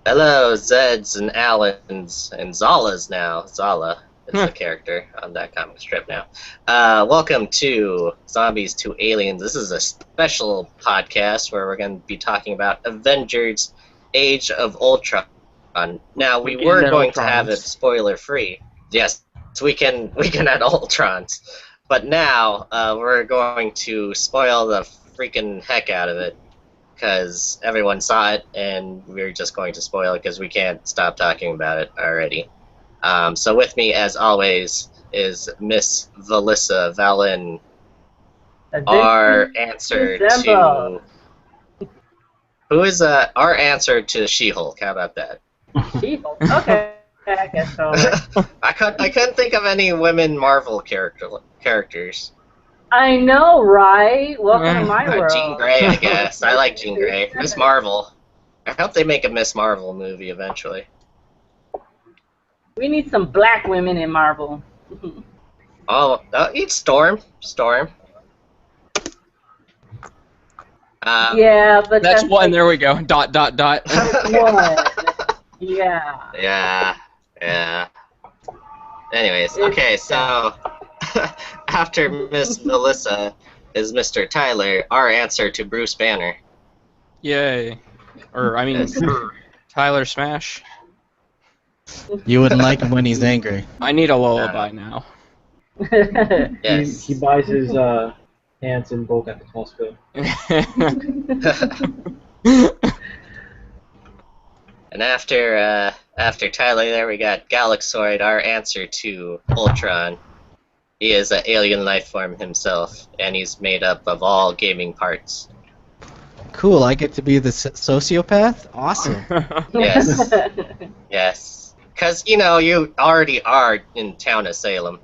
Hello, Zeds and Allens and Zalas now. Zala is the character on that comic strip now. Welcome to Zombies2Aliens. This is a special podcast where we're going to be talking about Avengers: Age of Ultron. Now, we were going to have it spoiler-free. Yes, we can add Ultrons. But now, we're going to spoil the freaking heck out of it, because everyone saw it, and we're just going to spoil it because we can't stop talking about it already. So with me, as always, is Miss Valissa Valen, our answer to... Who is our answer to She-Hulk? How about that? She-Hulk? Okay, I guess so. I couldn't think of any women Marvel characters. I know, right? Welcome to my world. Jean Grey, I guess. I like Jean Grey. Miss Marvel. I hope they make a Miss Marvel movie eventually. We need some black women in Marvel. Eat Storm. Storm. Yeah, but that's one. Like, there we go. Dot. One. Yeah. Yeah. Anyways, okay, so after Miss Melissa is Mr. Tyler, our answer to Bruce Banner. Yay. Or, I mean, Tyler Smash. You wouldn't like him when he's angry. I need a lullaby now. Yes. He buys his pants in bulk at the Costco. And after Tyler there, we got Galaxoid, our answer to Ultron. He is an alien life form himself, and he's made up of all gaming parts. Cool, I get to be the sociopath? Awesome. Yes. Yes. Because, you know, you already are in town of Salem.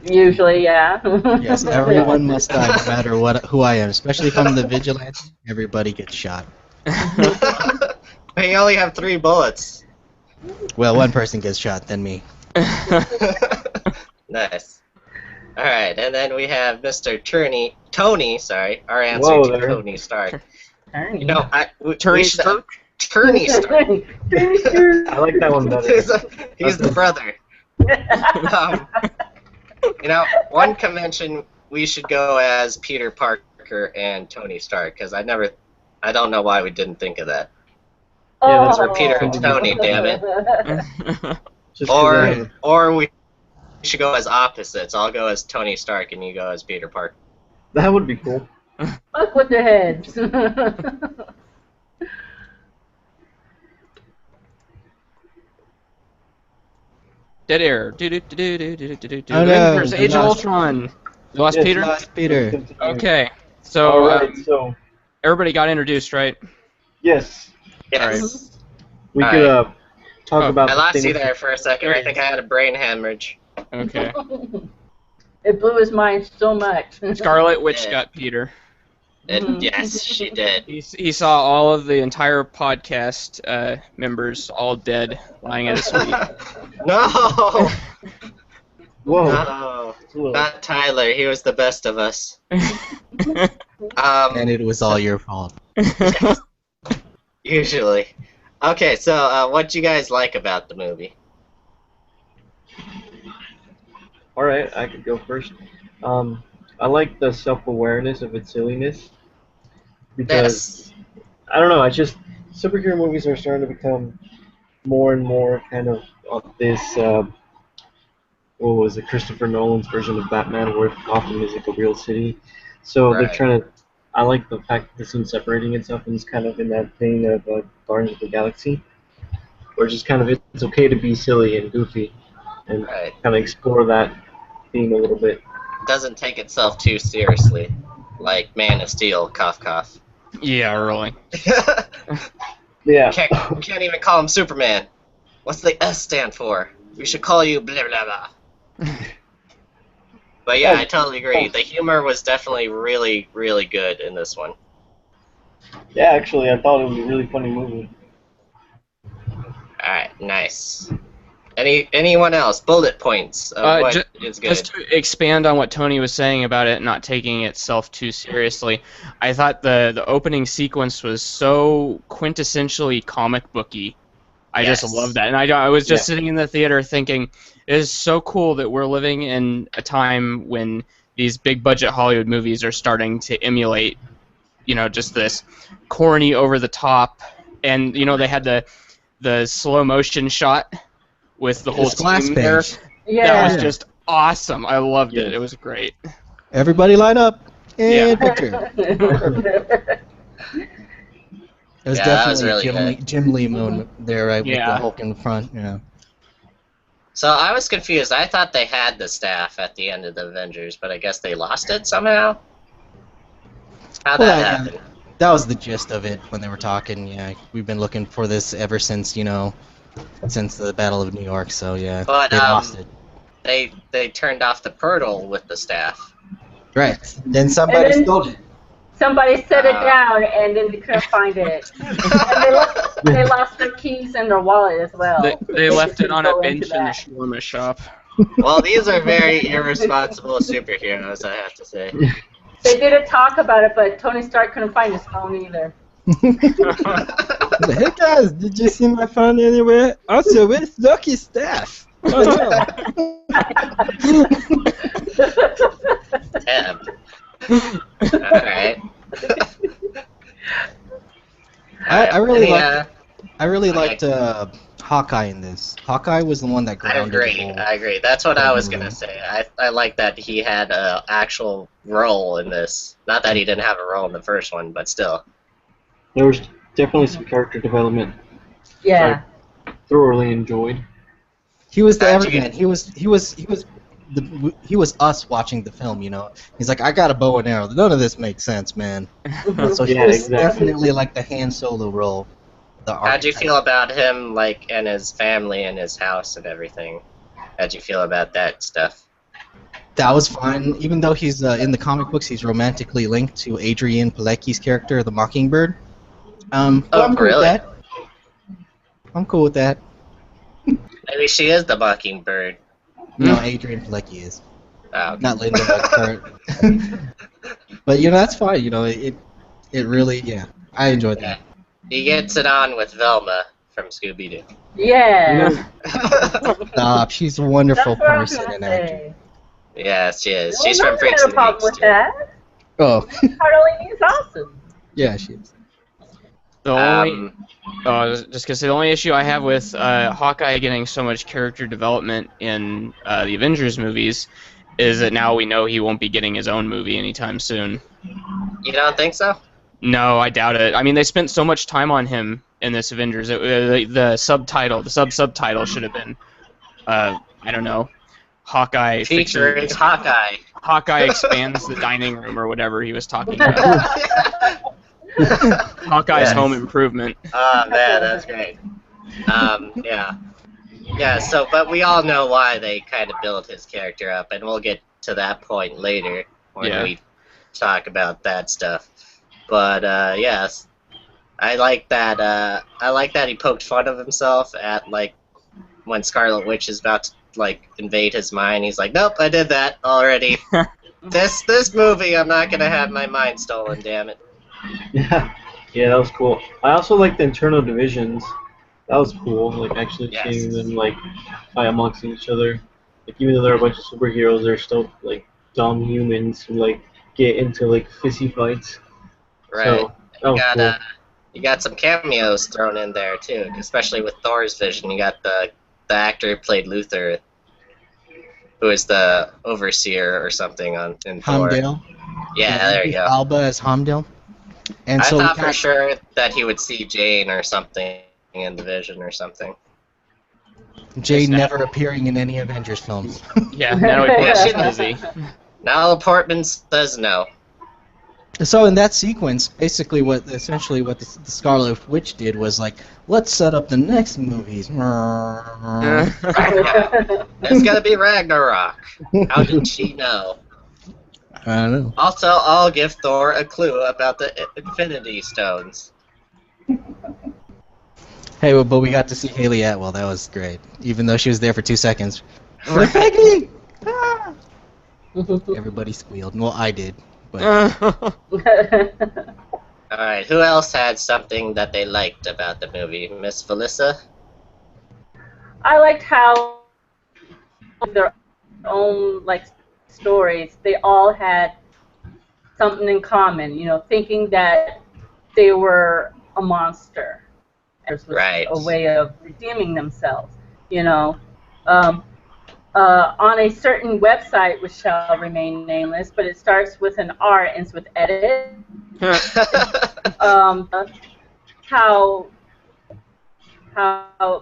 Usually, yeah. Yes, everyone must die no matter who I am, especially if I'm the vigilante. Everybody gets shot. You only have 3 bullets. Well, one person gets shot, then me. Nice. Alright, and then we have Mr. Tony, our answer to Tony Stark. Tony. You know, Tony Stark? Tony Stark. I like that one better. He's the brother. You know, one convention we should go as Peter Parker and Tony Stark, because I don't know why we didn't think of that. Yeah, that's Or Peter and Tony, damn it. Just Or we should go as opposites. I'll go as Tony Stark and you go as Peter Parker. that would be cool. Fuck with their heads. Dead air. Oh, no. Avengers: Age of Ultron. You lost Peter? Lost Peter. Okay. So, Alright, so everybody got introduced, right? yes, Yes. we could talk about. I lost things. you there for a second. I think I had a brain hemorrhage. Okay. It blew his mind so much. Scarlet Witch got Peter. Yes, she did. He saw all of the entire podcast members all dead, lying at his feet. No! Whoa. No. Not Tyler. He was the best of us. And it was all your fault. Usually. Okay, so what'd you guys like about the movie? Alright, I could go first. I like the self-awareness of its silliness. Because, I don't know, it's just, superhero movies are starting to become more and more kind of this, what was it, Christopher Nolan's version of Batman, where Gotham is like a real city. So they're trying to, I like the fact that this one's separating itself and it's kind of in that vein of Guardians of the Galaxy, where it's just kind of, it's okay to be silly and goofy, and kind of explore that theme a little bit. Doesn't take itself too seriously, like Man of Steel, cough cough. Yeah, really. Yeah. Can't even call him Superman. What's the S stand for? We should call you blah blah blah. But yeah, I totally agree. The humor was definitely really, really good in this one. Yeah, actually, I thought it was a really funny movie. Alright, nice. Anyone else? Bullet points of what is good. Just to expand on what Tony was saying about it not taking itself too seriously, I thought the opening sequence was so quintessentially comic booky. I just love that, and I was just sitting in the theater thinking, it is so cool that we're living in a time when these big budget Hollywood movies are starting to emulate, just this corny, over the top, and they had the slow motion shot with the whole team there. Yeah. That was just awesome. I loved it. It was great. Everybody line up and picture. It was definitely really Jim Lee moment there, right, with Yeah. the Hulk in the front. Yeah. So I was confused. I thought they had the staff at the end of the Avengers, but I guess they lost it somehow? How'd that happen? That was the gist of it when they were talking. Yeah, we've been looking for this ever since, since the Battle of New York, so yeah, But, they lost it. They turned off the portal with the staff. Right. Then somebody stole it. Somebody set it down, and then they couldn't find it. And they lost their keys and their wallet as well. They left it on a Go bench into in the that. shawarma shop. Well, these are very irresponsible superheroes, I have to say. They didn't talk about it, but Tony Stark couldn't find his phone either. Hey guys, did you see my phone anywhere? Also, where's Lucky's staff? Oh no. Damn. Alright. I really liked Hawkeye in this. Hawkeye was the one that grounded the whole. I agree. That's what I was gonna say. I like that he had an actual role in this. Not that he didn't have a role in the first one, but still. There was definitely some character development. Yeah. I thoroughly enjoyed. He was the everyman. He was us watching the film. He's like, I got a bow and arrow. None of this makes sense, man. So he was definitely like the Han Solo role. How'd you feel about him, and his family and his house and everything? How'd you feel about that stuff? That was fine. Even though he's in the comic books, he's romantically linked to Adrian Palicki's character, the Mockingbird. I'm cool with that. I'm cool with that. Maybe she is the Mockingbird. No, Adrian Palicki is. Oh, okay. Not Linda Kurt. But that's fine. It really, I enjoyed that. He gets it on with Velma from Scooby-Doo. Yeah. Stop. She's a wonderful That's what I was person gonna and actor. say. Yes, she is. No, She's from Freaks no and problem Geeks, with that. Oh, Harley is awesome. yeah, she is. The only, I was just gonna say the only issue I have with Hawkeye getting so much character development in the Avengers movies is that now we know he won't be getting his own movie anytime soon. You don't think so? No, I doubt it. I mean, they spent so much time on him in this Avengers. The subtitle should have been, I don't know, Hawkeye. Featuring Hawkeye. Hawkeye expands the dining room or whatever he was talking about. Hawkeye's Home Improvement. Oh man, that's great. Yeah. Yeah, but we all know why they kind of built his character up, and we'll get to that point later when we talk about that stuff. But yes, I like that. I like that he poked fun of himself at when Scarlet Witch is about to invade his mind. He's like, nope, I did that already. This movie, I'm not gonna have my mind stolen. Damn it. Yeah, that was cool. I also like the internal divisions. That was cool. Actually seeing them fight amongst each other. Even though they're a bunch of superheroes, they're still dumb humans who get into fissy fights. Right. So, cool. You got some cameos thrown in there too, especially with Thor's vision. You got the actor who played Luther, who is the overseer or something in Thor. Heimdall. Yeah, there you go. Alba as Heimdall. And I so thought for sure that he would see Jane or something in the Vision or something. Jane never appearing in any Avengers films. Yeah, now she's busy. Natalie Portman says no. So in that sequence, basically what the Scarlet Witch did was let's set up the next movies. It's gonna be Ragnarok. How did she know? I don't know. Also, I'll give Thor a clue about the Infinity Stones. Hey, well, but we got to see Haley Atwell. That was great, even though she was there for 2 seconds. Like, Peggy! Ah! Everybody squealed. Well, I did. But Alright, who else had something that they liked about the movie? Miss Felissa? I liked how their own stories, they all had something in common, thinking that they were a monster. It was a way of redeeming themselves, on a certain website, which shall remain nameless, but it starts with an R and ends with edit. How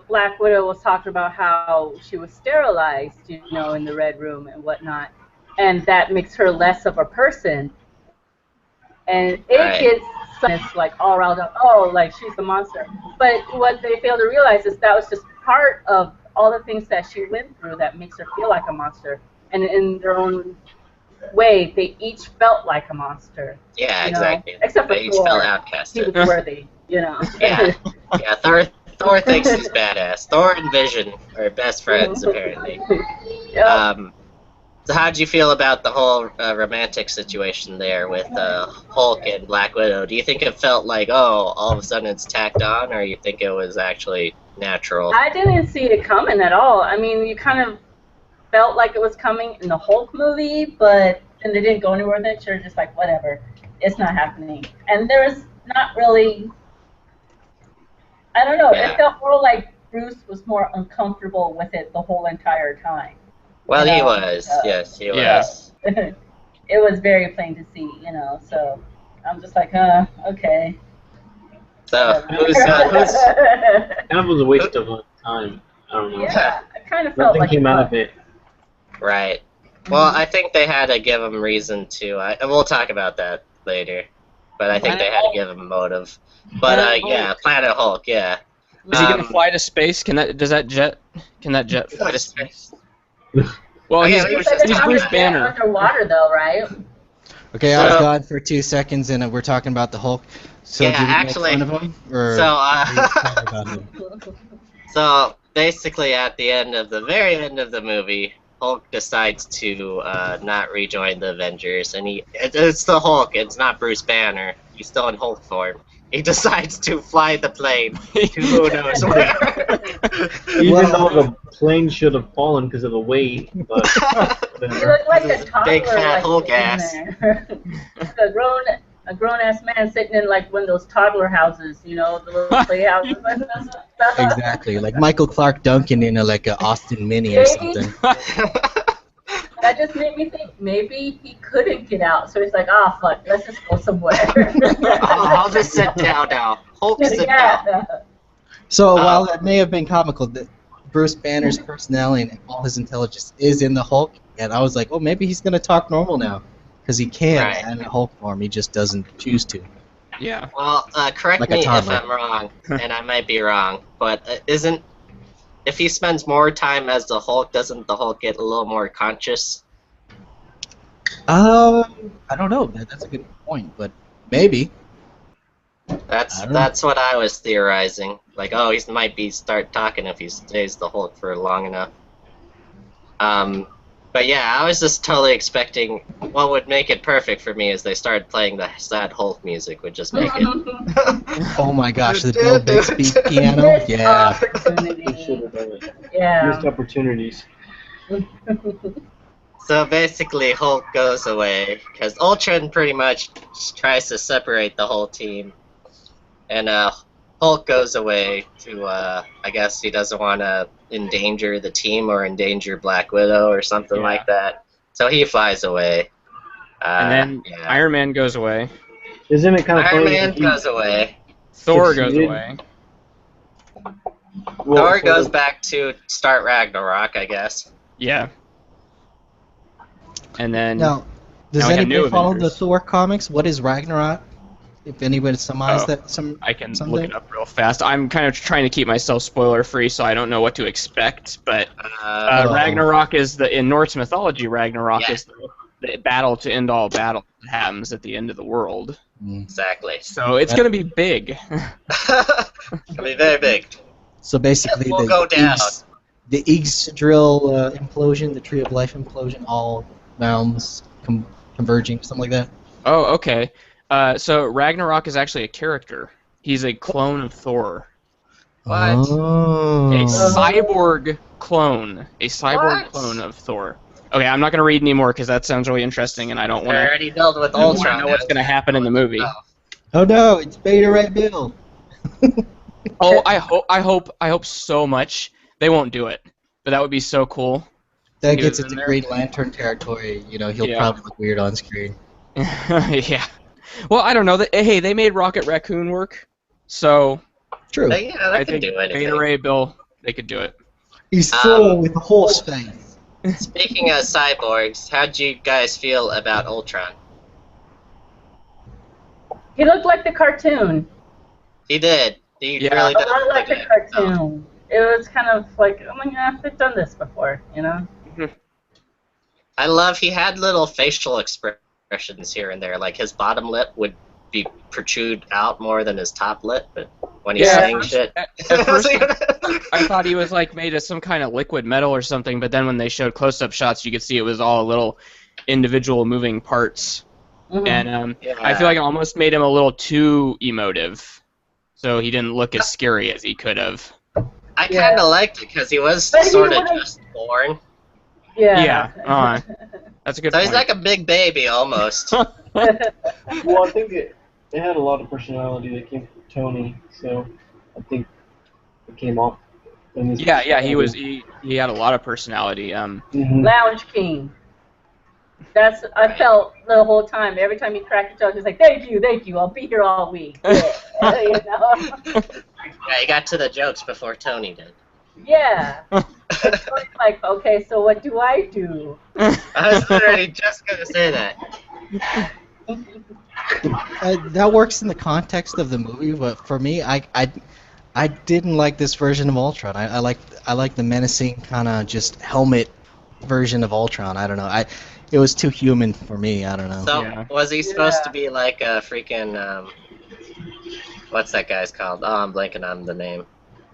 Black Widow was talking about how she was sterilized, in the Red Room and whatnot, and that makes her less of a person. And it gets all riled up. Oh, she's the monster. But what they fail to realize is that was just part of all the things that she went through that makes her feel like a monster. And in their own way, they each felt like a monster. Yeah, exactly. Except for they each Thor. felt outcasted. He was worthy, Yeah, Thor thinks he's badass. Thor and Vision are best friends, apparently. Yep. So how'd you feel about the whole romantic situation there with Hulk and Black Widow? Do you think it felt like, all of a sudden it's tacked on, or you think it was actually natural? I didn't see it coming at all. I mean, you kind of felt like it was coming in the Hulk movie, but then they didn't go anywhere with it. You're just like, whatever, it's not happening. And there was not really, I don't know, It felt more like Bruce was more uncomfortable with it the whole entire time. Well, he was. Yes, he was. It was very plain to see, so I'm just like, okay. So, who's kind of was a waste of time. I don't know. Yeah, I kind of felt Nothing like came out of it. Right. Well, I think they had to give him reason to. And we'll talk about that later. But I think they had to give him motive. But Planet Hulk. Yeah. Is he gonna fly to space? Can that jet fly to space? Well, he's Bruce Banner. Underwater, though, right? Okay, I was gone for 2 seconds, and we're talking about the Hulk. So yeah, actually. Make fun of him, or about him? So basically, at the very end of the movie, Hulk decides to not rejoin the Avengers, and it's the Hulk. It's not Bruce Banner. He's still in Hulk form. He decides to fly the plane to who knows where. Even though the plane should have fallen because of the weight, but he looked like a toddler, big fat Hulk ass. A grown-ass man sitting in one of those toddler houses, the little playhouses. Exactly, like Michael Clark Duncan in a Austin Mini or something. That just made me think maybe he couldn't get out, so he's like, fuck, let's just go somewhere. I'll just sit down now. Hulk, sit down. So while that may have been comical, Bruce Banner's personality and all his intelligence is in the Hulk, and I was like, maybe he's gonna talk normal now, because he can in Hulk form. He just doesn't choose to. Yeah. Well, correct me if I'm wrong, and I might be wrong, but if he spends more time as the Hulk, doesn't the Hulk get a little more conscious? I don't know. That's a good point, but maybe. That's what I was theorizing. Like, he might start talking if he stays the Hulk for long enough. But yeah, I was just totally expecting what would make it perfect for me is they started playing the sad Hulk music, would just make it. Oh my gosh, the Bill Bixby piano? Yeah. Yeah. Missed opportunities. So basically, Hulk goes away because Ultron pretty much tries to separate the whole team, and Hulk goes away to I guess he doesn't want to endanger the team or endanger Black Widow or something like that. So he flies away. And then Iron Man goes away. Isn't it kind of Iron funny? Man goes away. Thor goes away. Thor goes back to start Ragnarok, I guess. Yeah. And then now, does anybody follow the Thor comics? What is Ragnarok? If anybody surmised that, I can look it up real fast. I'm kind of trying to keep myself spoiler free, so I don't know what to expect. But Ragnarok is in Norse mythology. Ragnarok is the battle to end all battle that happens at the end of the world. Exactly. So it's gonna be big. It's gonna be very big. So basically, We'll go down. The Yggdrasil implosion, the Tree of Life implosion, all realms converging, something like that. Oh, okay. So Ragnarok is actually a character. He's a clone of Thor. What? Oh. A cyborg clone. A cyborg What? clone of Thor. Okay, I'm not going to read anymore because that sounds really interesting, and I don't want I to already dealt with Ultron. know what's going to happen in the movie. Oh no, it's Beta Ray Bill. Oh, I hope so much they won't do it, but that would be so cool. That He gets was in into there. Green Lantern territory. You know, he'll Yeah. probably look weird on screen. Yeah. Well, I don't know. Hey, they made Rocket Raccoon work, so True. Yeah, I that can think do anything. Beta Ray Bill, they could do it. He's full with horse face. Speaking of cyborgs, how'd you guys feel about Ultron? He looked like the cartoon. He did. He Yeah. really A did. lot like the cartoon. It was kind of like, oh my god, they've done this before, you know? I love he had little facial expressions here and there, like his bottom lip would be protrude out more than his top lip, but when he's Yeah, saying shit. At first, I thought he was like made of some kind of liquid metal or something, but then when they showed close-up shots, you could see it was all little individual moving parts. Mhm. And Yeah. I feel like it almost made him a little too emotive, so he didn't look as scary as he could have. I Yeah. kind of liked it because he was But he sort of would've- just born. Yeah. That's a good So point. he's like a big baby almost. Well, I think it had a lot of personality that came from Tony, so I think it came off. In his Yeah, he had a lot of personality. Mhm. Lounge King. I felt the whole time. Every time he cracked a joke, he's like, "Thank you, I'll be here all week." Yeah, you know? Yeah, he got to the jokes before Tony did. Yeah. It's always like, okay, so what do I do? I was literally just gonna say that. That works in the context of the movie, but for me, I didn't like this version of Ultron. I like the menacing kind of just helmet version of Ultron. I don't know. It was too human for me. I don't know. So Yeah. was he supposed Yeah. to be like a freaking what's that guy's called? Oh, I'm blanking on the name.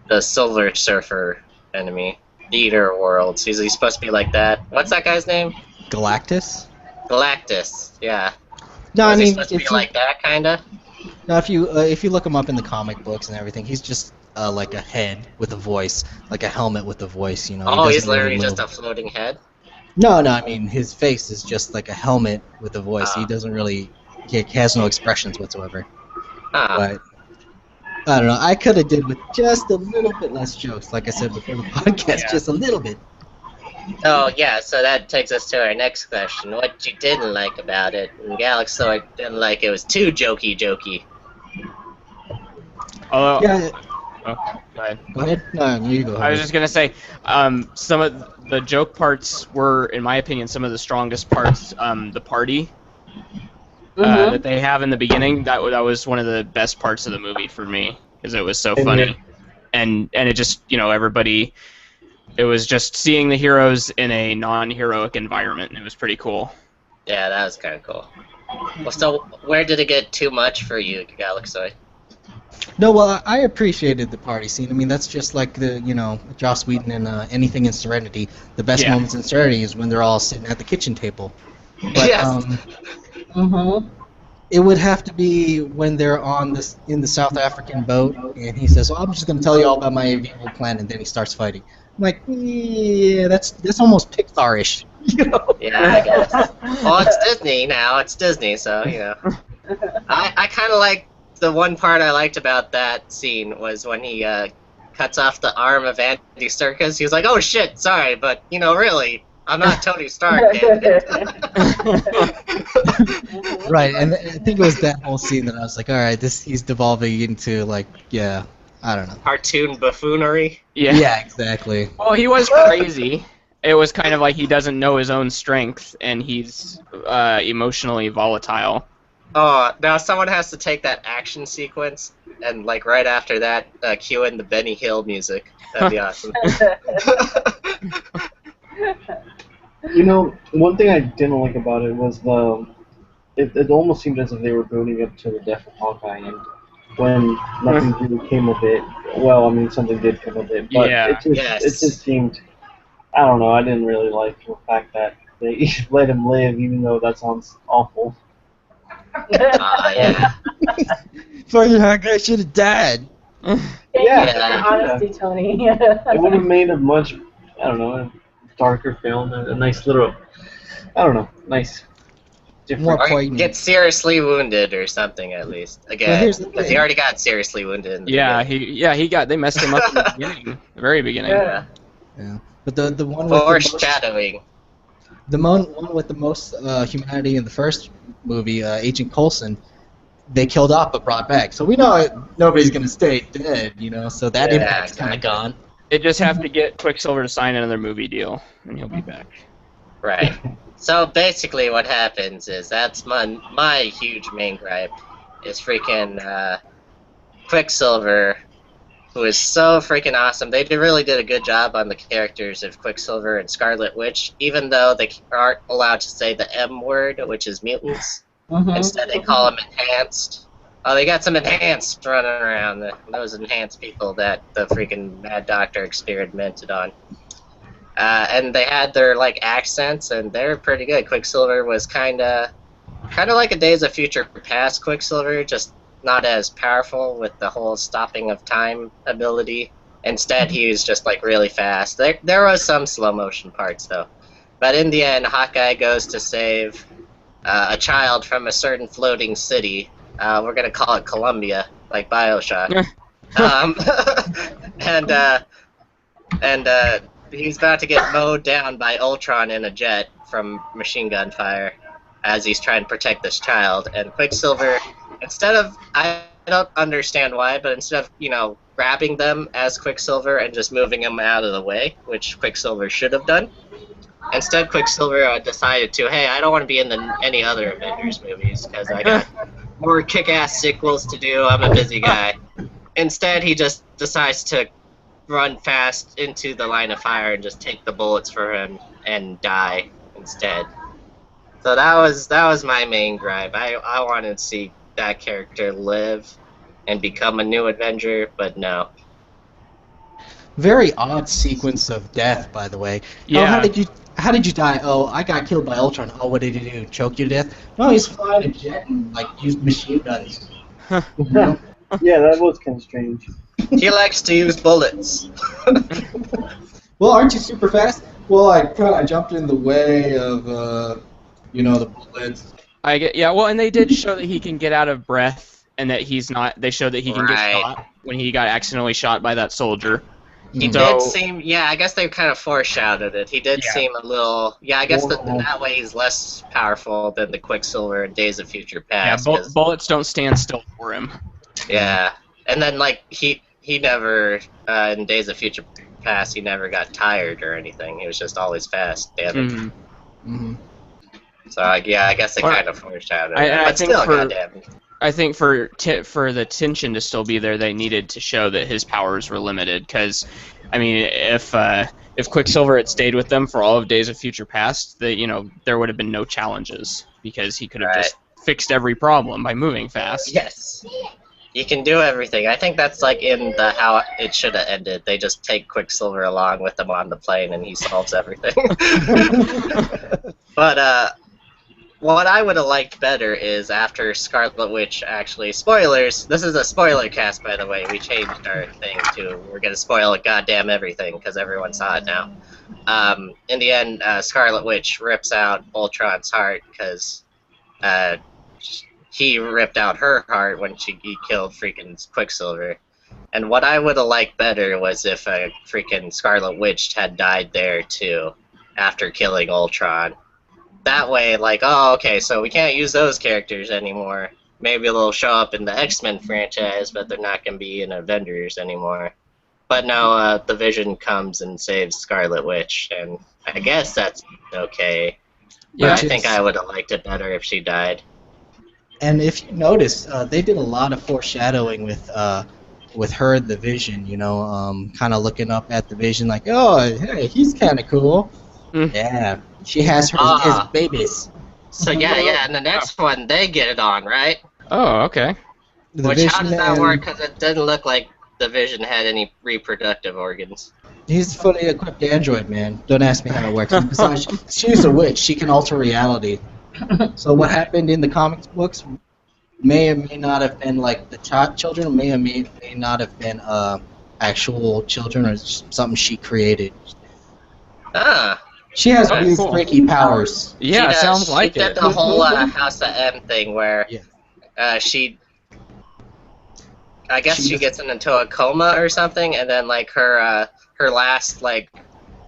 The Silver Surfer enemy. The Eater of Worlds. Is he supposed to be like that? What's that guy's name? Galactus? Galactus. Yeah. No, Was I he mean, supposed to be like that, kinda? no, if you look him up in the comic books and everything, he's just like a head with a voice, like a helmet with a voice. You know. Oh, he's doesn't really literally just move. a floating head. No, I mean his face is just like a helmet with a voice. He Ah. doesn't really. He has no expressions whatsoever. Ah. But I don't know. I could have did with just a little bit less jokes, like I said before the podcast, Yeah. just a little bit. Oh, yeah, so that takes us to our next question. What you didn't like about it? And Galaxoid didn't like it was too jokey. Although, Yeah. go ahead. Go ahead. No, you go. I was just gonna say, some of the joke parts were, in my opinion, some of the strongest parts. The party Mhm. that they have in the beginning, that was one of the best parts of the movie for me, because it was so funny, and it just, everybody, it was just seeing the heroes in a non-heroic environment, and it was pretty cool. Yeah, that was kind of cool. Well, so where did it get too much for you, Galaxoid? No, well, I appreciated the party scene. I mean, that's just like the, Joss Whedon and Anything in Serenity. The best Yeah. moments in Serenity is when they're all sitting at the kitchen table. But, Yes. Mhm. it would have to be when they're in the South African boat, and he says, "Well, I'm just going to tell you all about my evil plan," and then he starts fighting. I'm like, yeah, that's almost Pixar-ish, Yeah, I guess. Well, it's Disney now. It's Disney, so, I kind of like the one part I liked about that scene was when he cuts off the arm of Andy Serkis. He was like, "Oh shit, sorry, but really, I'm not Tony Stark." Dude. Right, and I think it was that whole scene that I was like, all right, he's devolving into I don't know. Cartoon buffoonery. Yeah. Exactly. Well, he was crazy. It was kind of like he doesn't know his own strength, and he's emotionally volatile. Oh, now someone has to take that action sequence and right after that, cue in the Benny Hill music. That'd be awesome. One thing I didn't like about it was it almost seemed as if they were building up to the death of Hawkeye, and when nothing really came of it. Well, I mean, something did come of it, but Yeah. it just seemed, I don't know, I didn't really like the fact that they let him live, even though that sounds awful. Yeah. Fucking heck, I should have died. Thank Yeah. you for your honesty, Tony. It would have made a much, I don't know, a darker film, a nice little, I don't know, nice, different. More Or poignant. get seriously wounded or something at least. Again, here's the because thing. he already got seriously wounded in the Yeah, beginning. they messed him up in the beginning, the very beginning. Yeah. Yeah. But the one with Foreshadowing. one with the most humanity in the first movie, Agent Coulson, they killed off but brought back. So we know nobody's gonna stay dead, you know. So that Yeah, impact's kind of exactly. gone. They just have to get Quicksilver to sign another movie deal, and he'll be back. Right. So basically, what happens is that's my huge main gripe is freaking Quicksilver, who is so freaking awesome. They really did a good job on the characters of Quicksilver and Scarlet Witch, even though they aren't allowed to say the M word, which is mutants. Instead, they call them enhanced. Oh, they got some enhanced running around. Those enhanced people that the freaking Mad Doctor experimented on. And they had their like accents, and they're pretty good. Quicksilver was kind of like a Days of Future Past Quicksilver, just not as powerful with the whole stopping of time ability. Instead, he was just like really fast. There was some slow motion parts though, but in the end, Hawkeye goes to save a child from a certain floating city. We're gonna call it Columbia, like BioShock. And he's about to get mowed down by Ultron in a jet from machine gun fire as he's trying to protect this child. And Quicksilver, I don't understand why, but instead of, grabbing them as Quicksilver and just moving them out of the way, which Quicksilver should have done, instead Quicksilver decided to, hey, I don't want to be in any other Avengers movies because I got more kick-ass sequels to do, I'm a busy guy. Instead, he just decides to run fast into the line of fire and just take the bullets for him and die instead. So that was my main gripe. I wanted to see that character live and become a new Avenger, but no. Very odd sequence of death, by the way. Yeah. Oh, how did you die? Oh, I got killed by Ultron. Oh, what did he do? Choke you to death? No, he's flying a jet and used machine guns. Yeah, that was kind of strange. He likes to use bullets. Well, aren't you super fast? Well, I kind of jumped in the way of, the bullets. Well, and they did show that he can get out of breath, and that he's not. They showed that he can get Right. shot when he got accidentally shot by that soldier. He did seem, I guess they kind of foreshadowed it. He did seem a little, I guess that way he's less powerful than the Quicksilver in Days of Future Past. Yeah, bullets don't stand still for him. Yeah, and then he never in Days of Future Past he never got tired or anything. He was just always fast. Damn it. Mm-hmm. So I guess they kind of foreshadowed it. I But think still, goddamn. I think for the tension to still be there, they needed to show that his powers were limited. Because, I mean, if Quicksilver had stayed with them for all of Days of Future Past, there would have been no challenges because he could have just fixed every problem by moving fast. Yes. You can do everything. I think that's in how it should have ended. They just take Quicksilver along with them on the plane, and he solves everything. But what I would have liked better is after Scarlet Witch actually... Spoilers! This is a spoiler cast, by the way. We changed our thing to we're going to spoil goddamn everything, because everyone saw it now. In the end, Scarlet Witch rips out Ultron's heart, because he ripped out her heart when he killed freaking Quicksilver. And what I would have liked better was if freaking Scarlet Witch had died there, too, after killing Ultron. That way, okay, so we can't use those characters anymore. Maybe they'll show up in the X-Men franchise, but they're not going to be in Avengers anymore. But no, the Vision comes and saves Scarlet Witch, and I guess that's okay. But I think I would have liked it better if she died. And if you notice, they did a lot of foreshadowing with her, the Vision, kind of looking up at the Vision like, oh, hey, he's kind of cool. Yeah, she has his babies. So yeah, in the next one, they get it on, right? Oh, okay. The Which, how Vision does that and work? Because it didn't look like the Vision had any reproductive organs. he's a fully equipped android, man. Don't ask me how it works. Besides, she's a witch. She can alter reality. So what happened in the comics books may or may not have been like the children may or may not have been actual children or something she created. Ah. She has Oh, weird cool. freaky powers. Yeah, She does- sounds like she did it. the whole House of M thing where Yeah. I guess She she just- gets into a coma or something, and then like her last like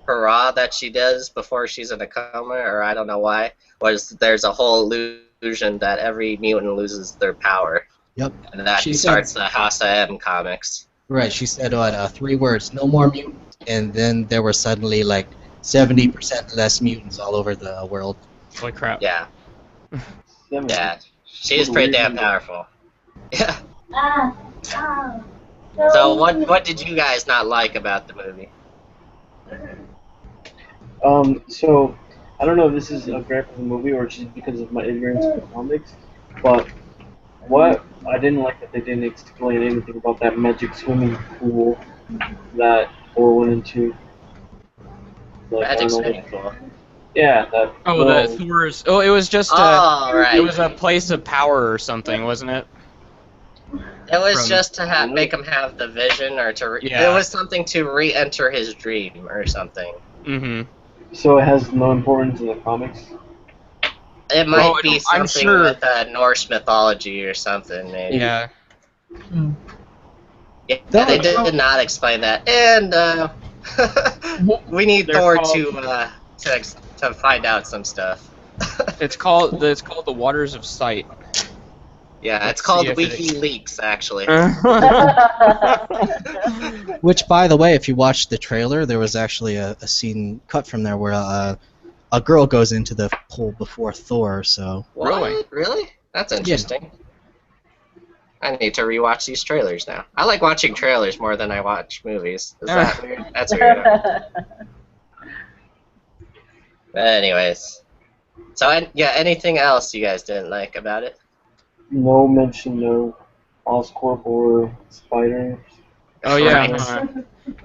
hurrah that she does before she's in a coma, or I don't know why, was there's a whole illusion that every mutant loses their power, Yep. and that She starts said- the House of M comics. Right. She said 3 words: no more mutants, and then there were suddenly like 70% less mutants all over the world. Holy crap. Yeah, Them- yeah, she's pretty damn powerful. Yeah. So So what did you guys not like about the movie? So I don't know if this is a gripe of the movie or just because of my ignorance of the comics, but what I didn't like that they didn't explain anything about that magic swimming pool that Thor went into. Like, I Magic don't know. swimming pool. Yeah, that. Oh, little- the Thor's. Oh, it was just Oh, right. it was a place of power or something, wasn't it? It was from- just to make him have the vision, or to Yeah. it was something to re-enter his dream or something. Mm-hmm. So it has no importance in the comics. It might Oh, be I'm something sure- with Norse mythology or something, maybe. Yeah. Yeah, No, they no. did not explain that, and we need They're Thor called- to find out some stuff. It's called the Waters of Sight. Yeah, Let's it's called see if it WikiLeaks, actually. Which, by the way, if you watch the trailer, there was actually a scene cut from there where a girl goes into the pool before Thor. So What? Really? Really? That's interesting. I need to rewatch these trailers now. I like watching trailers more than I watch movies. Is that weird? That's weird. But anyways. So, yeah, anything else you guys didn't like about it? No mention of Oscorp or Spider. Oh yeah. Right. Well,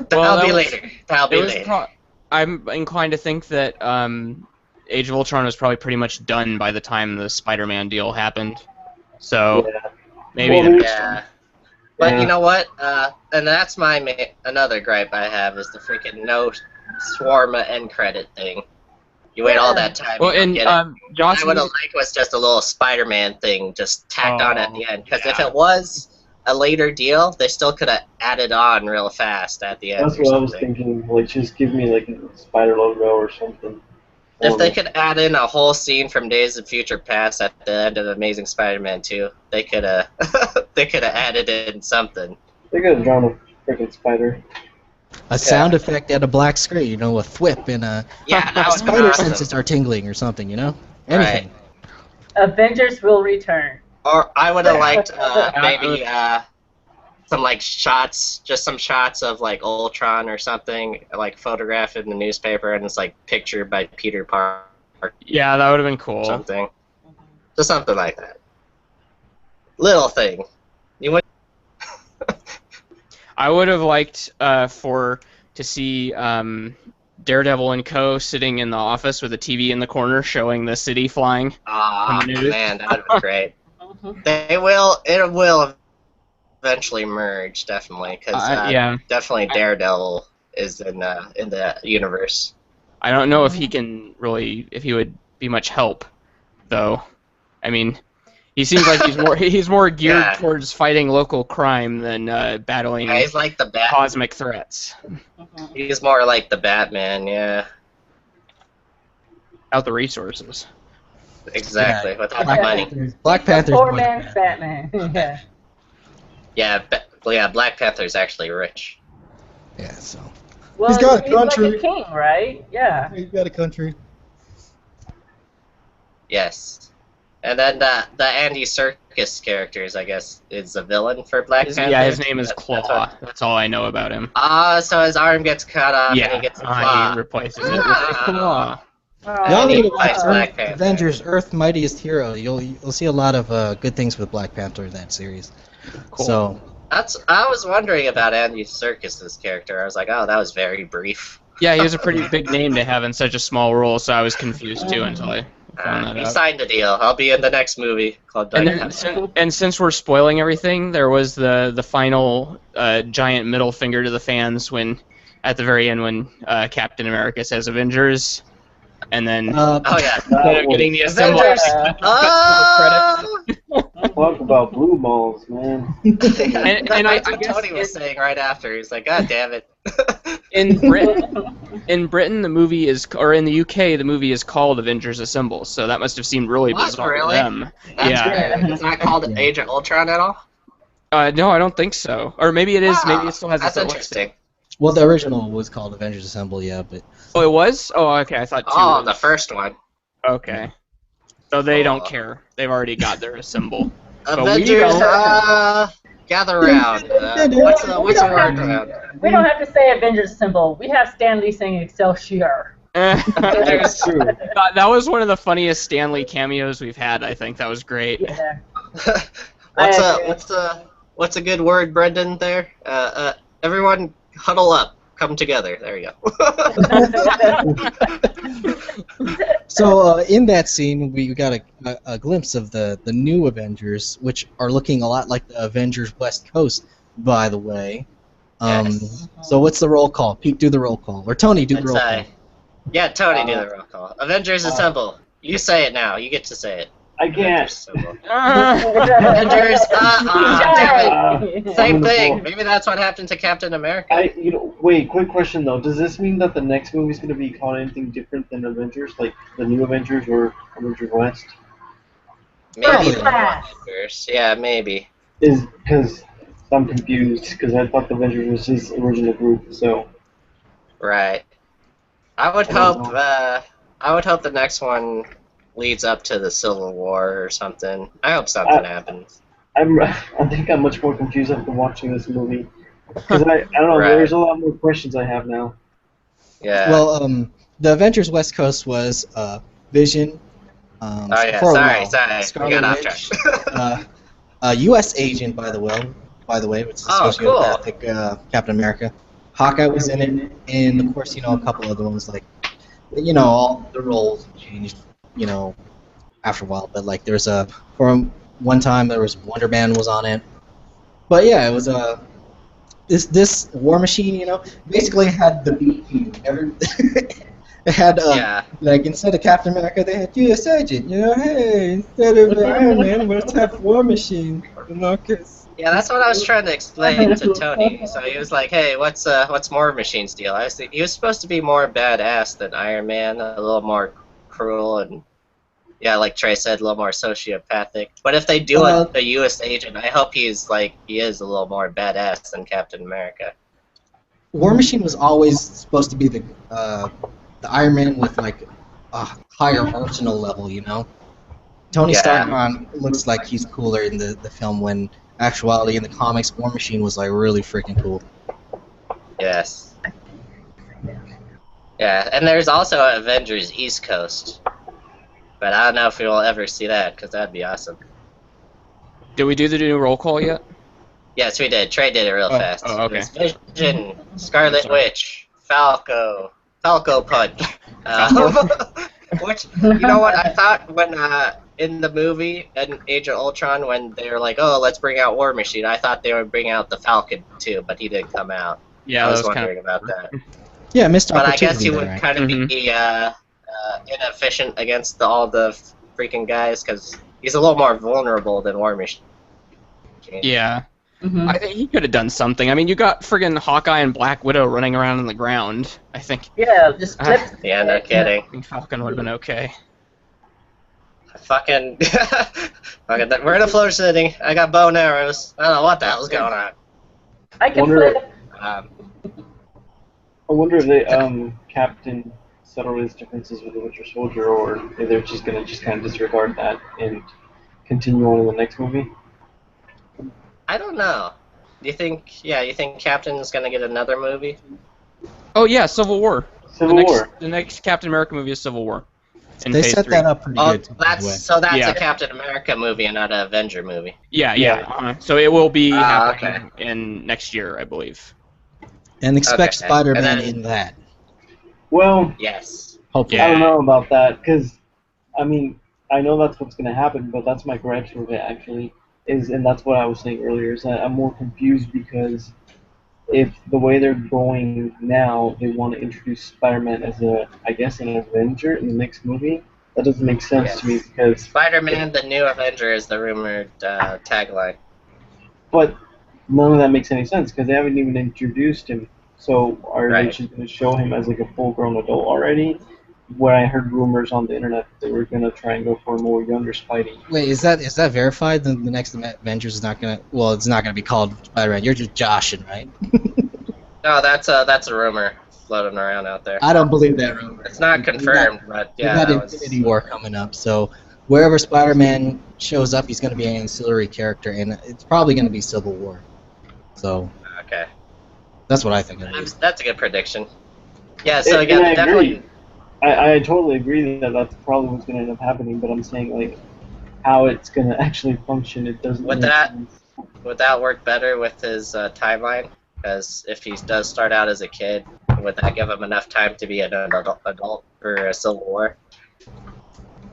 That'll that be was- later. That'll It be was later. I'm inclined to think that Age of Ultron was probably pretty much done by the time the Spider-Man deal happened. So Yeah. maybe Well, the Yeah. But Yeah. you know what? And that's another gripe I have is the freaking no Swarma end credit thing. You wait all that time. well, you don't and get it. Josh, I would have liked was just a little Spider-Man thing just tacked on at the end. Because if yeah. it was a later deal, they still could have added on real fast at the end. That's or what I was something. thinking. Like, just give me like a Spider logo or something. If they could add in a whole scene from Days of Future Past at the end of Amazing Spider-Man 2, they could have they could have added in something. They could have drawn a freaking spider. a sound effect and a black screen, you know, a thwip and a Yeah, that was spider awesome. senses are tingling or something, you know, anything. Avengers will return. Or I would have liked maybe some like shots, just some shots of like Ultron or something, like photographed in the newspaper, and it's like pictured by Peter Parker yeah, that would have been or cool. something, just something like that. Little thing. You would. I would have liked to see Daredevil and Co. sitting in the office with a TV in the corner showing the city flying. Ah, On the news. man, that would be great. It will eventually merge, definitely, because Yeah, definitely Daredevil is in the universe. I don't know if he can really, if he would be much help, though. I mean, he seems like he's more geared Yeah. towards fighting local crime than battling Yeah, he's like the cosmic threats. He's more like the Batman, yeah. Without the resources. Exactly, Yeah. without the money. Black Panther's Poor more than man's Batman. Yeah. Yeah, Black Panther's actually rich. Yeah, so Well, He's got a he's like country. a king, right? Yeah. He's got a country. Yes. And then the Andy Serkis characters, I guess, is a villain for Black Panther. Yeah, his name is That's Claw. what- That's all I know about him. so his arm gets cut off and he Yeah, gets a claw. he replaces it with a claw. Oh, y'all need to he watch fights Black Panther. Avengers: Earth Mightiest Hero. You'll see a lot of good things with Black Panther in that series. Cool. So I was wondering about Andy Serkis's character. I was like, oh, that was very brief. Yeah, he was a pretty big name to have in such a small role, so I was confused too until I found that He out. signed a deal. I'll be in the next movie called And, Dynamite. and since we're spoiling everything, there was the final giant middle finger to the fans when, at the very end, when Captain America says Avengers, and then Oh yeah. instead of getting the assemblers, Avengers! cuts to the credits. Talk about blue balls, man. And I That's what guess Tony was saying right after. He's like, God damn it. in Britain, the movie is, or in the UK, the movie is called Avengers Assemble. So that must have seemed really What, bizarre really? to them. That's Yeah. great. It's not called Yeah. Age of Ultron at all? No, I don't think so. Or maybe it is. Wow, Maybe it still has. That's its interesting. well, the original was called Avengers Assemble, yeah, but Oh, it was. Oh, okay. I thought. Two Oh, was- the first one. Okay. So they don't Oh. care. They've already got their assemble. But we Avengers, don't. gather around. What's the word around? We don't have to say Avengers symbol. We have Stan Lee saying Excelsior. That's true. That was one of the funniest Stanley cameos we've had. I think that was great. Yeah. What's a good word, Brendan? There. Everyone, huddle up. Come together. There you go. so in that scene we got a glimpse of the new Avengers, which are looking a lot like the Avengers West Coast, by the way. Yes. So what's the roll call? Pete, do the roll call, or Tony, do the roll call. Yeah, Tony, do the roll call. Avengers Assemble. You say it now. You get to say it. I can't. Assemble. Ah. Avengers. Damn it. Same I'm thing. gonna Maybe that's what happened to Captain America. Wait, quick question though. Does this mean that the next movie is going to be called anything different than Avengers, like the new Avengers or Avengers West? Maybe. Class. Avengers. Yeah, maybe. Is because I'm confused because I thought the Avengers was his original group. So Right. I would hope. I would hope the next one leads up to the Civil War or something. I hope something happens. I think I'm much more confused after watching this movie because I don't know. Right. There's a lot more questions I have now. Yeah. Well, the Avengers West Coast was Vision. Oh yeah. for a Sorry. while, We Scarlet got off Witch, track. a U.S. agent, by the way, which is Oh, cool. sociopathic Captain America. Hawkeye was in it, and of course, a couple other ones like, all the roles changed, after a while. But like, there's for one time there was Wonder Man was on it. But yeah, it was this War Machine, basically had the B team. It had Yeah. like instead of Captain America, they had U.S. Agent. Hey, instead of Iron Man, let's have War Machine. 'Cause Yeah, that's what I was trying to explain to Tony. So he was like, "Hey, what's War Machine's deal?" He was supposed to be more badass than Iron Man, a little more cruel and, yeah, like Trey said, a little more sociopathic. But if they do a U.S. agent, I hope he is a little more badass than Captain America. War Machine was always supposed to be the Iron Man with like a higher arsenal level, Tony Stark looks like he's cooler in the film when actuality in the comics War Machine was like really freaking cool. Yes. Yeah, and there's also Avengers East Coast. But I don't know if we will ever see that, because that'd be awesome. Did we do the new roll call yet? Yes, we did. Trey did it real fast. Oh, okay. It was Vision, Scarlet Witch, Falco Punch. Which, you know what, I thought when, in the movie, in Age of Ultron, when they were like, oh, let's bring out War Machine, I thought they would bring out the Falcon, too, but he didn't come out. Yeah, I was that was wondering about that. Yeah, missed But I opportunity. guess he would right? kind of be inefficient against all the freaking guys, because he's a little more vulnerable than War Machine. Yeah. Mm-hmm. I think he could have done something. I mean, you got friggin' Hawkeye and Black Widow running around on the ground. I think Yeah, just flip. Yeah, no kidding. Falcon would have been okay. Fucking, we're in a floor city. I got bow and arrows. I don't know what the hell's going on. I can Wonder- flip. I wonder if they Captain settled his differences with the Winter Soldier, or if they're just gonna kind of disregard that and continue on in the next movie. I don't know. You think Captain's gonna get another movie? Oh yeah, Civil War. Civil War. The next Captain America movie is Civil War. in They Phase set 3. that up pretty Oh, good. Too, by the way. that's Yeah. a Captain America movie and not an Avenger movie. Yeah. Yeah. So it will be Ah, happening in next year, I believe. And expect Okay. Spider-Man And then- in that. Well, Yes. Hopefully. Yeah. I don't know about that because, I mean, I know that's what's going to happen, but that's my gripe with it actually and that's what I was saying earlier, is that I'm more confused because if the way they're going now, they want to introduce Spider-Man as I guess, an Avenger in the next movie. That doesn't make sense to me because, Spider-Man, the new Avenger is the rumored tagline. but none of that makes any sense because they haven't even introduced him. So are they Right. just going to show him as like a full-grown adult already? When I heard rumors on the internet, they were going to try and go for a more younger Spidey. Wait, is that verified? The next Avengers is not gonna. Well, it's not gonna be called Spider-Man. You're just joshing, right? No, that's a rumor floating around out there. I don't believe that rumor. It's not confirmed, but We yeah, got that was. Infinity War coming up, so wherever Spider-Man shows up, he's gonna be an ancillary character, and it's probably gonna be Civil War. So Okay, that's what I think. At least. that's a good prediction. Yeah, so And yeah, I definitely. agree. I totally agree that that's probably what's going to end up happening, but I'm saying, like, how it's going to actually function, it doesn't Would make that- sense. Would that work better with his timeline? Because if he does start out as a kid, would that give him enough time to be an adult for a Civil War?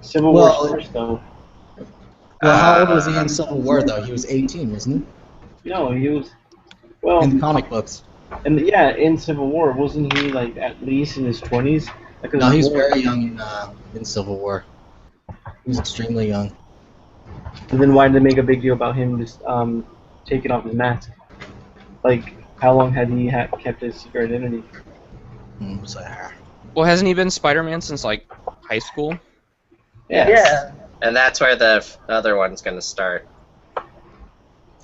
Civil Well- War first, though. Well, how old was he in Civil War though? He was 18, wasn't No, he was. he? Well, In the comic books. and yeah, in Civil War, wasn't he, like, at least in his 20s? Like, No, he was very young in Civil War. He was extremely young. And then why did they make a big deal about him just taking off his mask? Like, how long had he kept his secret identity? So, Well, hasn't he been Spider-Man since like high school? Yeah. Yeah. And that's where the other one's going to start.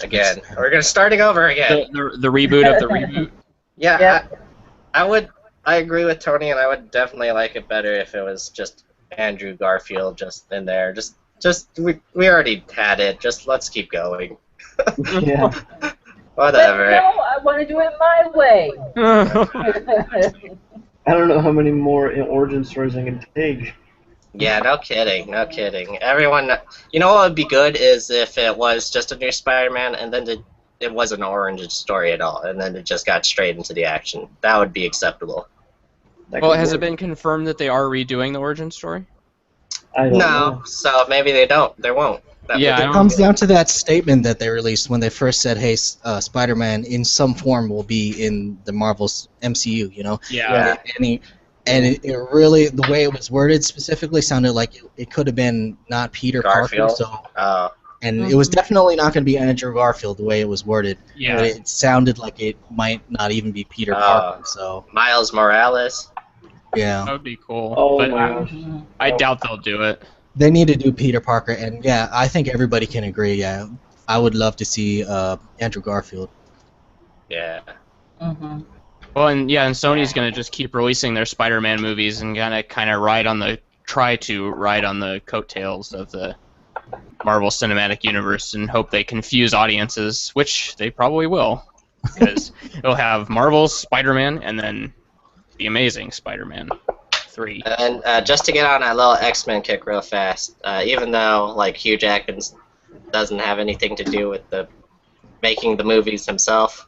Again, we're starting over again. The reboot of the reboot. Yeah, Yeah. I agree with Tony, and I would definitely like it better if it was just Andrew Garfield just in there. We already had it. Just let's keep going. Yeah. But Whatever. no, I want to do it my way. I don't know how many more origin stories I can take. Yeah, no kidding, no kidding. Everyone, you know what would be good is if it was just a new Spider-Man and then it wasn't an origin story at all, and then it just got straight into the action. That would be acceptable. That Well, could has it work. been confirmed that they are redoing the origin story? I don't No, know. so maybe they don't. They won't. Yeah, I it don't- comes down to that statement that they released when they first said, "Hey, Spider-Man in some form will be in the Marvel's MCU." You know, Yeah. and it really, the way it was worded specifically, sounded like it could have been not Peter Garfield. Parker. So, Oh, and it was definitely not going to be Andrew Garfield the way it was worded. Yeah. But it sounded like it might not even be Peter Parker. So, Miles Morales. yeah, That would be cool. Oh but my gosh. I doubt they'll do it. they need to do Peter Parker, and yeah, I think everybody can agree. Yeah, I would love to see Andrew Garfield. Yeah. Mhm. Well, and Sony's gonna just keep releasing their Spider-Man movies and kind of try to ride on the coattails of the Marvel Cinematic Universe and hope they confuse audiences, which they probably will, because it'll have Marvel's Spider-Man and then the Amazing Spider-Man 3. And just to get on a little X-Men kick real fast, even though like Hugh Jackman doesn't have anything to do with the making the movies himself,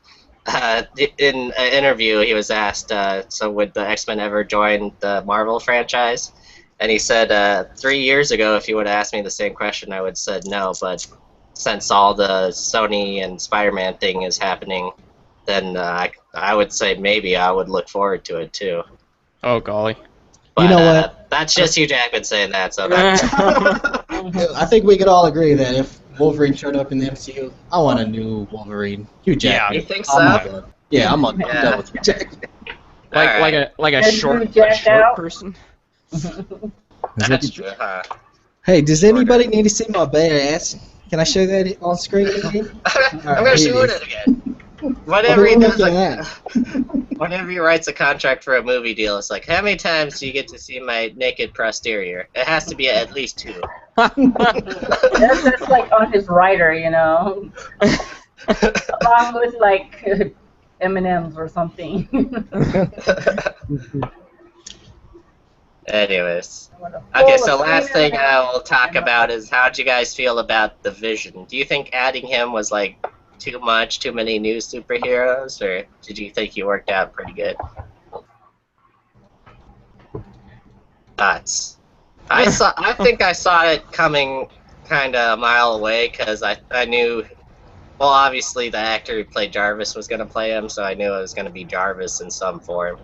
in an interview he was asked, so would the X-Men ever join the Marvel franchise? And he said, 3 years ago, if you would have asked me the same question, I would have said no, but since all the Sony and Spider-Man thing is happening, then I would say maybe I would look forward to it too. Oh golly. But, You know what? That's just Hugh Jackman saying that, so that's... I think we could all agree that if Wolverine showed up in the MCU, I want a new Wolverine. Hugh Jackman. You think I'm so? done. Yeah, I'm Yeah. done with Hugh Jackman. Like a And short, Hugh jacked out. person. That's true, huh? Hey, does anybody need to see my bare ass? Can I show that on screen again? I'm Alright, gonna here show it it is. again. Whenever he Who does looking a, at? whenever he writes a contract for a movie deal, it's like, how many times do you get to see my naked posterior? It has to be at least 2. That's like on his writer, you know, along with like M&Ms or something. Anyways. What a Okay, full so of last thing cleaner. I will talk about is how'd you guys feel about the Vision? Do you think adding him was like too much, too many new superheroes, or did you think he worked out pretty good? Thoughts? I think I saw it coming kind of a mile away because I knew. Well, obviously the actor who played Jarvis was gonna play him, so I knew it was gonna be Jarvis in some form.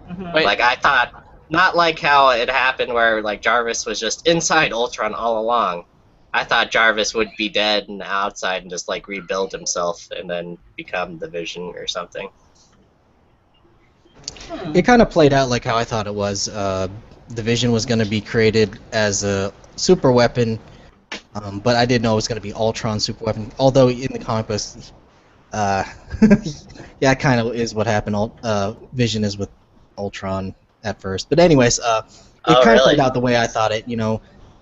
Mhm. Wait. Like I thought, not like how it happened where like Jarvis was just inside Ultron all along. I thought Jarvis would be dead and outside and just like rebuild himself and then become the Vision or something. It kind of played out like how I thought it was. The Vision was going to be created as a super weapon, but I didn't know it was going to be Ultron's super weapon. Although in the comic books, yeah, it kind of is what happened. Vision is with Ultron at first, but anyways, it Oh, kind of really? played out the way I thought it.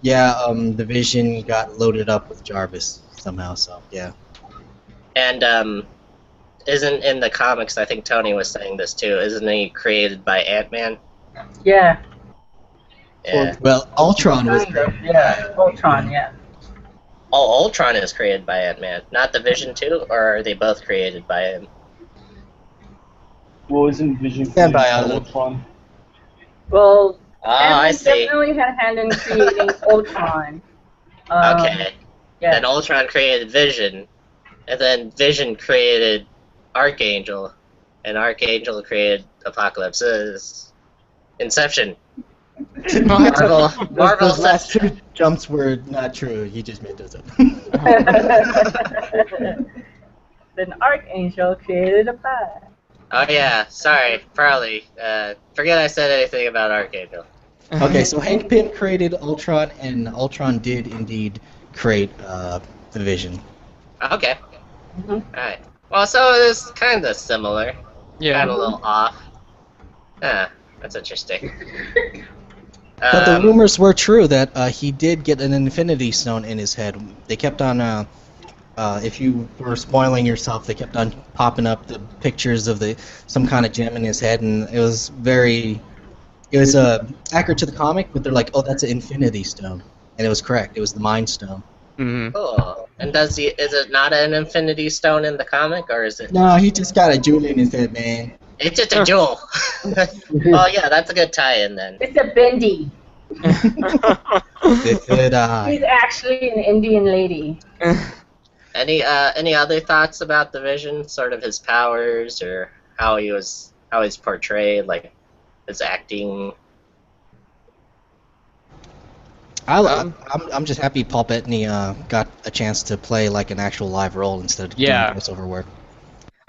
Yeah, the Vision got loaded up with Jarvis somehow. So yeah. And isn't in the comics? I think Tony was saying this too. Isn't he created by Ant-Man? Yeah. Yeah. Well, Ultron was. Kind of, yeah. Ultron, yeah. Oh, Ultron is created by Ant-Man, not the Vision too, or are they both created by him? Well, isn't Vision Stand by created by Alan. Ultron? Well, Oh, I Ant-Man see. definitely had a hand in creating Ultron. Okay. Yeah. Then Ultron created Vision, and then Vision created Archangel, and Archangel created Apocalypse. Inception. Marvel. Marvel. Those last two jumps were not true. He just made those up. Then Archangel created a pie. Oh yeah, sorry, probably. Forget I said anything about Archangel. Okay, so Hank Pym created Ultron, and Ultron did indeed create the Vision. Okay. Mhm. Alright. Well, so it is kind of similar. Kind of Yeah. a little off. Ah, that's interesting. But the rumors were true that he did get an Infinity Stone in his head. They kept on, if you were spoiling yourself, they kept on popping up the pictures of some kind of gem in his head, and it was accurate to the comic, but they're like, oh, that's an Infinity Stone. And it was correct. It was the Mind Stone. Mm-hmm. Cool. And is it not an Infinity Stone in the comic, or is it? No, he just got a jewel in his head, man. It's just a jewel. Oh yeah, that's a good tie-in then. It's a bendy. He's actually an Indian lady. Any other thoughts about the Vision? Sort of his powers, or how he's portrayed, like his acting. I'm just happy Paul Bettany got a chance to play like an actual live role instead of doing voiceover work.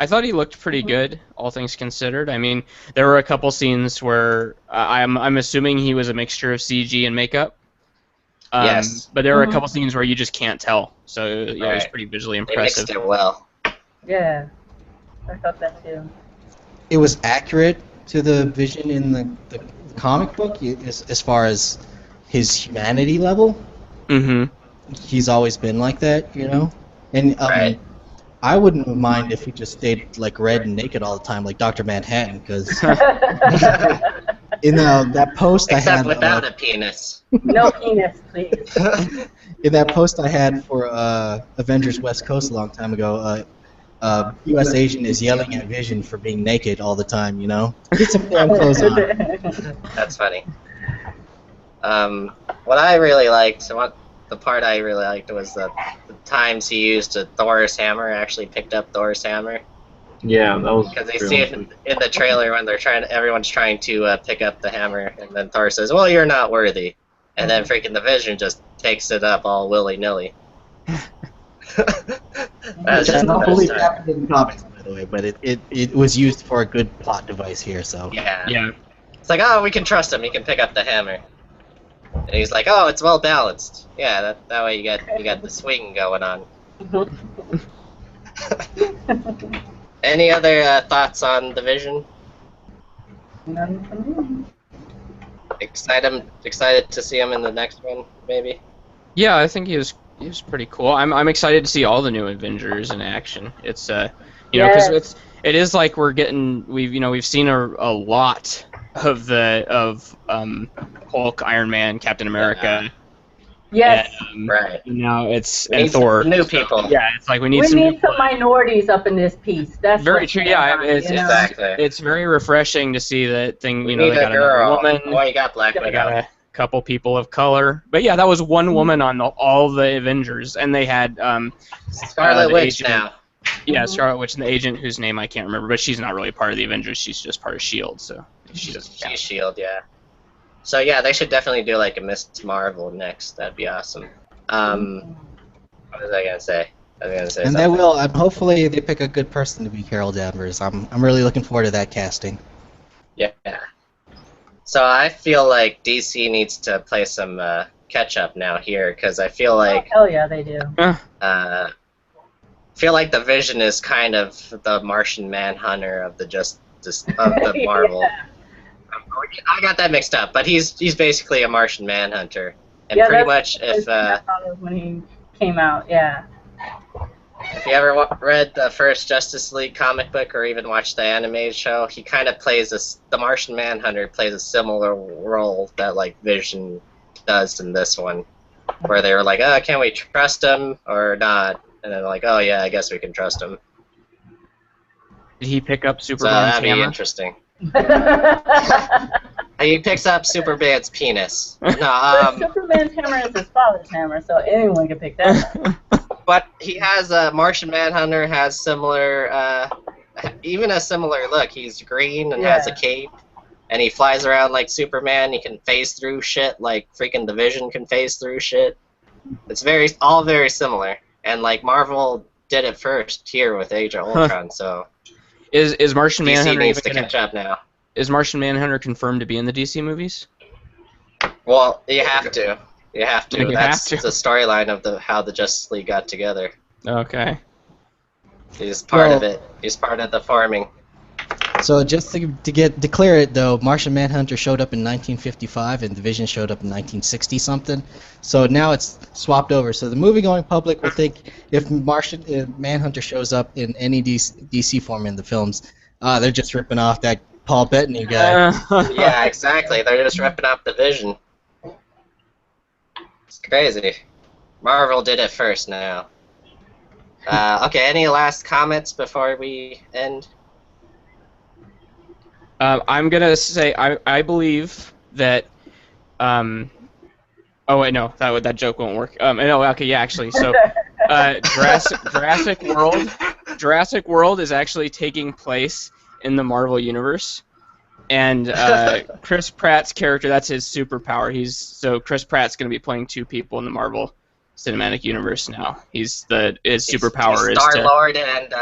I thought he looked pretty good, all things considered. I mean, there were a couple scenes where I'm assuming he was a mixture of CG and makeup. Yes. But there were a couple scenes where you just can't tell. So yeah, it was pretty visually They mixed impressive. it well. Yeah. I thought that too. It was accurate to the Vision in the comic book as far as his humanity level. Mm-hmm. He's always been like that, And Right. I wouldn't mind if he just stayed like red and naked all the time, like Dr. Manhattan, because in that post I Except had without a penis. No penis, please. in that post I had for Avengers West Coast a long time ago, U.S. Asian is yelling at Vision for being naked all the time, Get some damn clothes on. That's funny. What I really liked, the part I really liked was the times he used Thor's hammer, actually picked up Thor's hammer. Yeah, that was. Because they see it in the trailer when everyone's trying to pick up the hammer, and then Thor says, "Well, you're not worthy," and then freaking the Vision just takes it up all willy-nilly. That's just not the believe best it time. happened in the comics, by the way, but it was used for a good plot device here, so. Yeah. Yeah. It's like, oh, we can trust him. He can pick up the hammer. And he's like, oh, it's well balanced. Yeah, that way you got the swing going on. Any other thoughts on the Vision? None for me. Excited to see him in the next one, maybe. Yeah, I think he was pretty cool. I'm excited to see all the new Avengers in action. It's because it is like we've seen a lot of Hulk, Iron Man, Captain America. Yes. And, Right. And Thor. New people. Yeah, it's like we need some minorities up in this piece. That's very true. Yeah, exactly. It's very refreshing to see that thing. We They need got a girl. another woman. Oh, you got Black They Widow. got a couple people of color. But yeah, that was one woman on all the Avengers, and they had Scarlet Witch agent, now. Yeah, Scarlet Witch and the agent whose name I can't remember, but she's not really part of the Avengers. She's just part of Shield, so she doesn't count. She's Shield, yeah. So yeah, they should definitely do like a Miss Marvel next. That'd be awesome. What was I gonna say? And something. they will. Hopefully, they pick a good person to be Carol Danvers. I'm really looking forward to that casting. Yeah. So I feel like DC needs to play some catch up now here, because I feel like hell yeah, they do. feel like the Vision is kind of the Martian Manhunter of the Marvel. Yeah. I got that mixed up, but he's basically a Martian Manhunter, and Yeah, pretty much I thought of when he came out, yeah. if you ever read the first Justice League comic book or even watched the animated show, he kind of plays the Martian Manhunter plays a similar role that like Vision does in this one, where they were like, oh, can we trust him or not? And then like, oh yeah, I guess we can trust him. Did he pick up So Superman's that'd be hammer? interesting. He picks up Superman's penis. No, But Superman's hammer is his father's hammer, so anyone can pick that up. but he has a Martian Manhunter has similar, even a similar look. He's green and has a cape, and he flies around like Superman. He can phase through shit like freaking the Vision can phase through shit. It's all very similar, and like Marvel did it first here with Age of Ultron, so Is Martian DC Manhunter needs even to catch up now. Is Martian Manhunter confirmed to be in the DC movies? Well, you have to. You have to. You That's have to. the storyline of how the Justice League got together. Okay. He's part of it. He's part of the farming. So just to declare it though, Martian Manhunter showed up in 1955 and Division showed up in 1960 something. So now it's swapped over. So the movie-going public will think if Martian Manhunter shows up in any DC form in the films, they're just ripping off that Paul Bettany guy. Yeah, exactly. They're just ripping off the Vision. It's crazy. Marvel did it first now. Okay, any last comments before we end? I'm gonna say I believe that. Oh wait, no, that joke won't work. No, okay, yeah, actually, so Jurassic World is actually taking place in the Marvel universe, and Chris Pratt's character, that's his superpower. So Chris Pratt's gonna be playing two people in the Marvel Cinematic Universe now. His superpower is Star-Lord and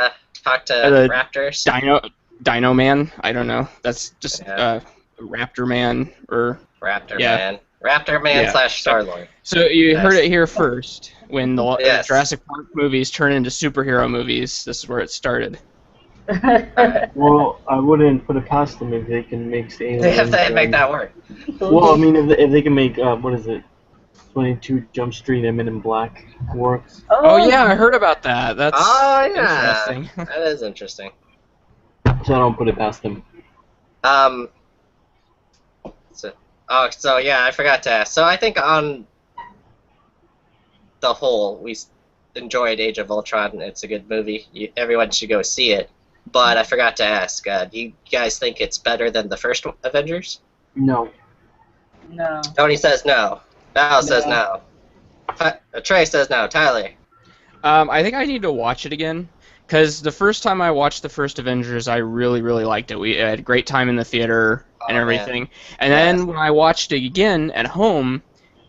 talk to raptors. Dino Man, I don't know. That's just Raptor Man or Raptor Man. Raptor Man / Star-Lord. So you heard it here first. When the Jurassic Park movies turn into superhero movies, this is where it started. Well, I wouldn't put it past them if they can make aliens. They have to make that work. Well, I mean, if they can make 22 Jump Street and Men in Black works. Oh yeah, I heard about that. That's interesting. interesting. That is interesting. So I don't put it past them. So yeah, I forgot to ask. So I think on the whole, we enjoyed Age of Ultron. It's a good movie. Everyone should go see it. But I forgot to ask, do you guys think it's better than the first Avengers? No. No. Tony says no. Val says no. Trey says no. Tyler? I think I need to watch it again. Because the first time I watched the first Avengers, I really, really liked it. We had a great time in the theater and everything. Man. And then when I watched it again at home,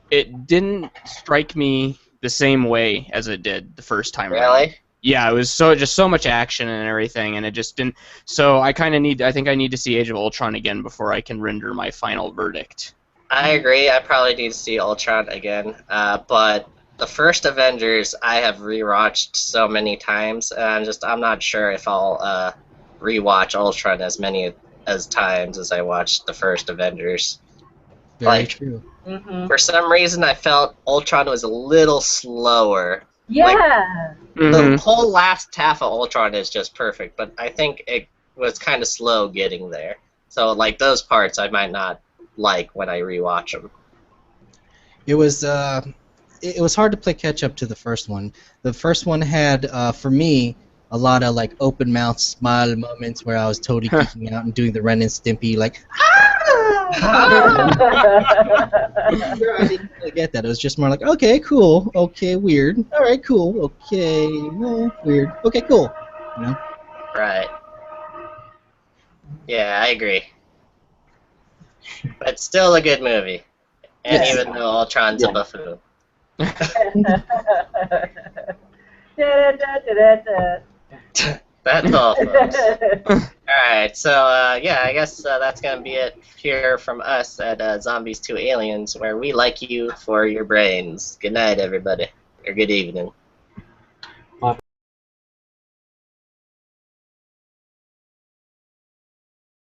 it didn't strike me the same way as it did the first time around. Really? Yeah, it was so much action and everything, and it just didn't. So I think I need to see Age of Ultron again before I can render my final verdict. I agree. I probably need to see Ultron again. But the first Avengers I have rewatched so many times, and I'm not sure if I'll rewatch Ultron as many times as I watched the first Avengers. Very true. Mm-hmm. For some reason, I felt Ultron was a little slower. Yeah. The whole last half of Ultron is just perfect, but I think it was kind of slow getting there. So like those parts I might not like when I rewatch them. It was hard to play catch up to the first one. The first one had for me a lot of like open mouth smile moments where I was totally geeking out and doing the Ren and Stimpy like I didn't really get that. It was just more like, okay, cool, okay, weird, all right, cool, okay, weird, okay, cool, you know. Right. Yeah, I agree. But still a good movie. And Yes. even though Ultron's a buffoon. That's all, folks. Alright, so yeah, I guess that's going to be it here from us at Zombies2Aliens, where we like you for your brains. Good night, everybody. Or good evening.